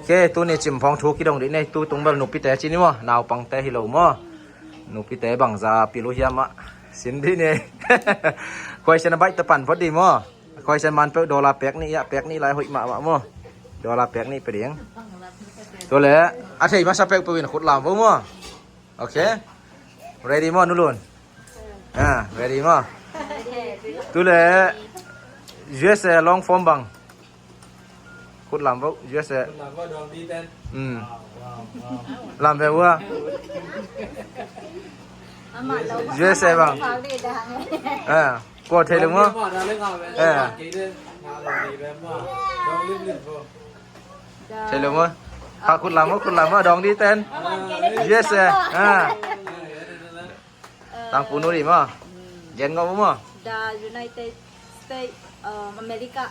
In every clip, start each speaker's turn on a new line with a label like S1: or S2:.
S1: โอเคตัวนี้จิมพองทุกกี่ดงดิเนี่ยตัวตรงแบบหนุปีแต่จีนี่มั้งนาวปังแต่ฮิโลมั้งหนุปีแต่บังซาปิโลเฮียมะสินดีเนี่ยคอยฉันใบตะปันพอดีมั้งคอยฉันมันเปิดดอลลาร์แปกนี่ยะแปกนี่ลายหอยมามั้งดอลลาร์แปกนี่ไปเดียงตัวเล่อาทิตย์มาสเปกไปวินขุดลามฟุ้งมั้งโอเค ready มั้งนู่นready มั้งตัวเล่ USA long form bang ขุดลามฟุ้ง USA ลามไปว่า USA bang กดเทลงมั้งเทลงมั้งถ้าขุดลามว่าดองดีเต้น USA ตังปูนู่นดิมั้งเย็นก็มั้ง
S2: The United States America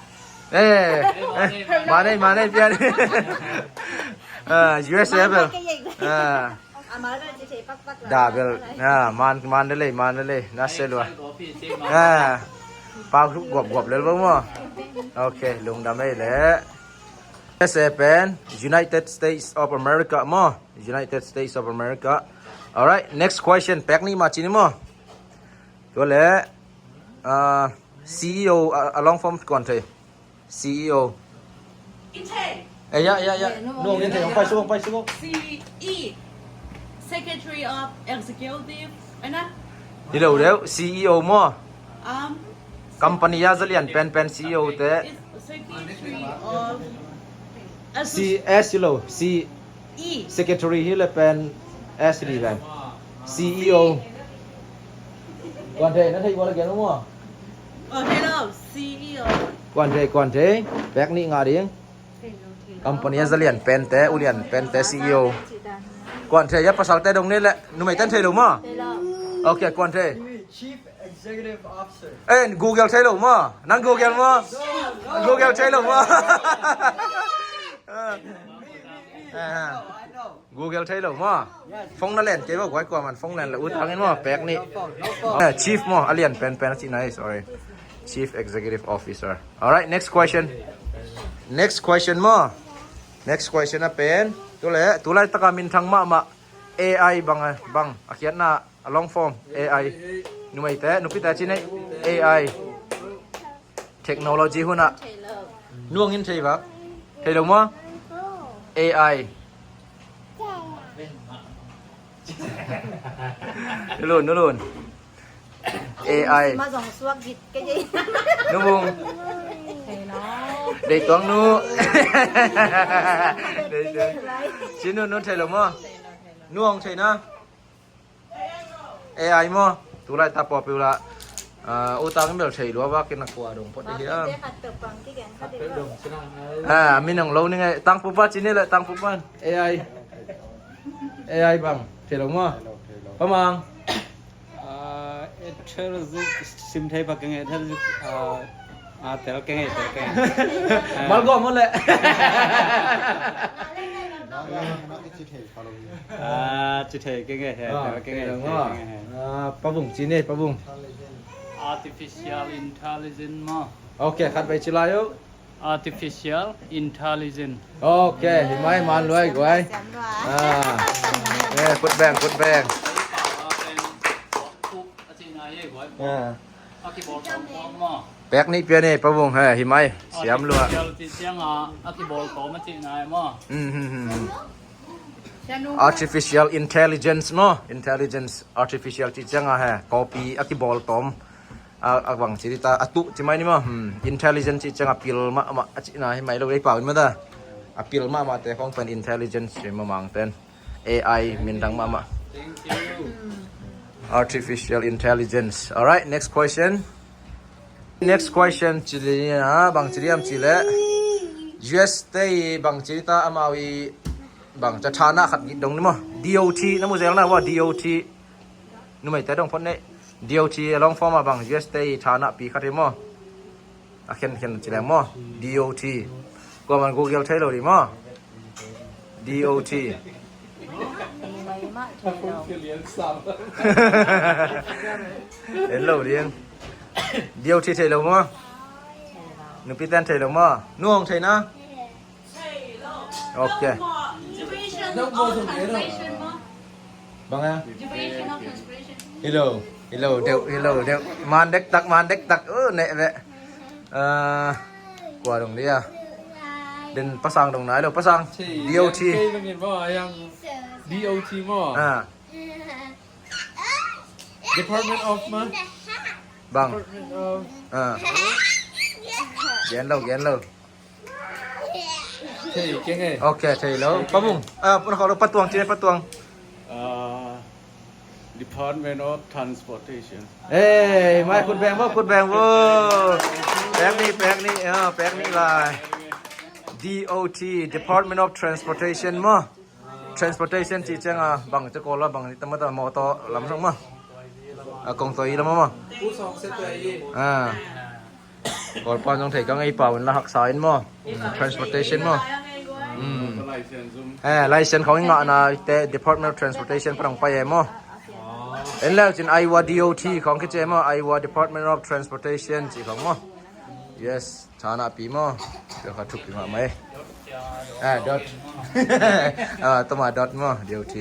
S1: มาได้เพี้ยนUSA เปล่าดาเบลมันได้เลยน่าเสียเลยปลาทุกกบเลยบ้างมั้งโอเคลงดำได้เลย USA เป็น United States of America มั้ง United States of America alright next question แปลกนี้มาจีนมั้งตัวเล่CEO along from ก่อนเถอะ CEO ยะนู่นนี่เถอะไปสู้
S3: CE Secretary of Executive ไอ้นะ
S1: นี่เดี๋ยว CEO มั้ง company ยาจะเรียนเป็น CEO แต่
S3: Secretary of
S1: CS อยู่แล้ว C
S3: E
S1: Secretary ที่เลยเป็น S ดีเป็น CEO ก่อนเถอะนั่นที่ว่าอะไรกันมั้ง
S3: Hello CEO
S1: ก่อนเถอะแบกนี่งาดิง company ยาจะเรียนเป็นแต่อุเรียนเป็นแต่ CEO ก่อนเถอะยับภาษาแต่ตรงนี้แหละนุ่มไม่เต้นเถอะหรือมั้งโอเคก่อนเถอะ
S4: Chief Executive Officer.
S1: Google ใช่หรือมั้งนั่ง Google มั้ง Google ใช่หรือมั้ง Google ใช่หรือมั้งฟงนั่นแหละเจ๊บอกไว้กว่ามันฟงนั่นแหละอุ้ดเอาเงินมั้งแปลกนี่ Chief มั้งอะไรเป็นที่ไหน sorry Chief Executive Officer alright next question มั้ง next question นะเป็นตัวเล่ตะการมินทางมา AI บังอาเขียนหน้า long form AI นุ่มไอแต่นุ่มพิแต่ที่ไหน AI เทคโนโลยีหุ่นอะน่วงยินใช่ปะเห็นหรือมั้ง AI นู่น AI
S2: มาส่งสวกกิดก็ยัง
S1: นุ่มเด็กตัวนู้ชิ้นนู่นใช่หรือมั้งน่วงใช่นะ AI มั้งตัวไรตาปอบไปละอุตังนี่เราใช่หรือว่ากินนักกว่าดงพอดีอ่ะมีหนังเรานี่ไงตั้งปุ๊บว่าชิ้นนี้แหละตั้งปุ๊บว่า AI บังใช่หรือมั้งประมาณ
S4: ซิมไทยปักยังไงท่านแต่ละแกง
S1: มาก่อนหมดเลย
S4: จิตเทแกงแต่ละแกง
S1: ปะบุ้งจีนี่ปะบุ้ง
S4: Artificial Intelligence มั้ง
S1: โอเคขัดไปชิลายุ
S4: Artificial Intelligence
S1: โอเคเห็นไหมมันรวยกว่าเนี่ยกดแบงแบกนี่เปียนี่ปะบุ้งเฮ้ยเห็นไหมเสียมรัวArtificial Intelligence มั้ง Intelligence Artificial ที่จังฮะ copy อักบอลตอมบางสิ่งที่ตาตุที่ไม่นี่มั้ง Intelligence ที่จังappeal มาที่ไหนให้ไม่เราได้เปล่ามั้ยตา appeal มาแต่ของเป็น Intelligence ที่มามังเป็น AI มินดังมา Artificial Intelligence alright next question จีนี่นะบางสิ่งที่จีเล่ US ได้บางสิ่งที่ตาอามาวีบางจะชนะขัดดงนี่มั้ง DOT นั่นมุเซลนะว่า DOT นู่นไม่แต่ดงพ้นเนี่ย DOT ลองฟอร์มาบาง US ได้ชนะปีขัดมั้งเขียนจีแรงมั้ง DOT ก็มัน Google ใช้เลยมั้ง DOT เห็นเราเรียน DOT ใช้เลยมั้งนึกพี่แตนใช้เลยมั้งนุ่งใช่นะ โอเค
S3: Duration of translation มั้ง
S1: บังอ่ะ
S3: Duration of translation
S1: hello hello đều man đếch tắc nè vậy qua đồng đi à đến pasang sang đồng nái đâu pasang DOT
S5: มันเห็นว่ายัง DOT มั้ง
S1: à
S5: Department of มั้ง
S1: bằng
S5: Department of
S1: à ghen lâu
S5: ใช่เก่งไง
S1: ok thầy lâu pa bung à pun kalau patuang cina patuang
S4: Department of Transportation
S1: ê maiคุณแบงvôแบงนี่แบงนี่là DOT Department of Transportationมั้ง Transportation chỉ chăng à bằng cho cô là bằng tâm tâm mô tô làm xong mà à công ty lắm mà à còn quan trong thể các ngay bảo là học sai mà transportation mà license ของงานนะแต่ Department of Transportation พลังไปมั้งเอ็นแล้วจิน Iowa DOT ของคิดเจมั้ง Iowa Department of Transportation จีของมั้ง yes ฐานะปีมั้งเดี๋ยวเขาถูกปีมาไหมdot ตัวมา dot มั้ง DOT